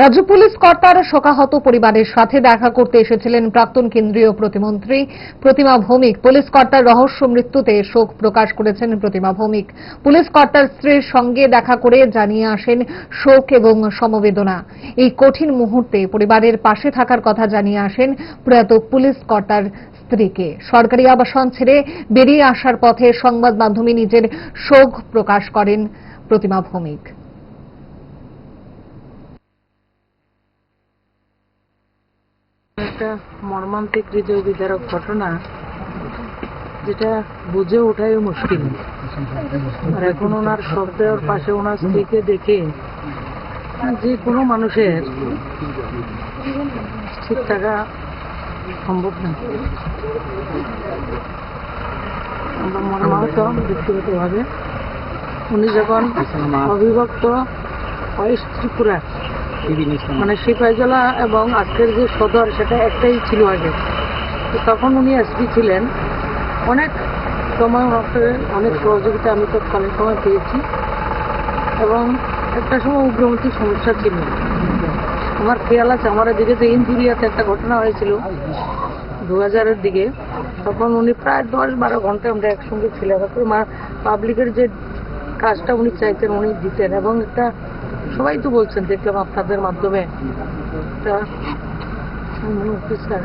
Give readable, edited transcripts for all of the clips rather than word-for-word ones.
রাজ্য পুলিশ কর্তার শোকাহত পরিবারের সাথে দেখা করতে এসেছিলেন প্রাক্তন কেন্দ্রীয় প্রতিমন্ত্রী প্রতিমা ভৌমিক। পুলিশ কর্তার রহস্য মৃত্যুতে শোক প্রকাশ করেছেন প্রতিমা ভৌমিক। পুলিশ কর্তার স্ত্রীর সঙ্গে দেখা করে জানিয়ে আসেন শোক এবং সমবেদনা। এই কঠিন মুহূর্তে পরিবারের পাশে থাকার কথা জানিয়ে আসেন প্রয়াত পুলিশ কর্তার স্ত্রীকে। সরকারি আবাসন ছেড়ে বেরিয়ে আসার পথে সংবাদ মাধ্যমে নিজের শোক প্রকাশ করেন প্রতিমা ভৌমিক। একটা মর্মান্তিক হৃদয় বিদারক ঘটনা, যেটা বুঝে ওঠাই মুশকিল। আর এখন ওনার শব্দের পাশে ওনার স্ত্রীকে দেখে যে কোনো মানুষের ঠিক থাকা সম্ভব না। আমরা মর্মাহত ব্যক্তিগতভাবে। উনি যখন অবিভক্ত ওয়েস্ট ত্রিপুরা মানে সিপাহীজলা এবং আজকের যে সদর সেটা একটাই ছিল আগে, তো তখন উনি এসপি ছিলেন। অনেক সময় অনেক সহযোগিতা আমি তৎকালীন সময় পেয়েছি এবং একটা সময় উগ্রমতির সমস্যা ছিল। আমার খেয়াল আছে, আমার এদিকে যে ইঞ্জুরিয়াতে একটা ঘটনা হয়েছিল 2000-এর দিকে, তখন উনি প্রায় 10-12 ঘন্টা আমরা একসঙ্গে ছিলাম। পাবলিকের যে কাজটা উনি চাইতেন উনি দিতেন। এবং একটা সবাই তো বলছেন, দেখলাম আপনাদের মাধ্যমে, একটা অফিসার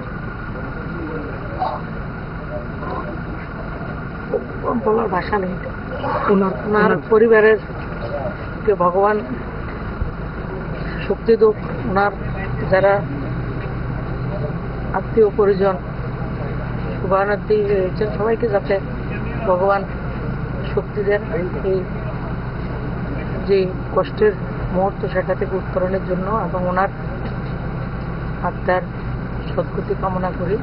বলার ভাষা নেই। ওনার পরিবারের যে ভগবান শক্তি দোক, ওনার যারা আত্মীয় পরিজন শুভানুদ্দি রয়েছেন সবাইকে যাতে ভগবান শক্তি দেন এই যে কষ্টের মুহূর্ত সেটা থেকে উত্তরণের জন্য, এবং ওনার আত্মার সদ্গতি কামনা করি।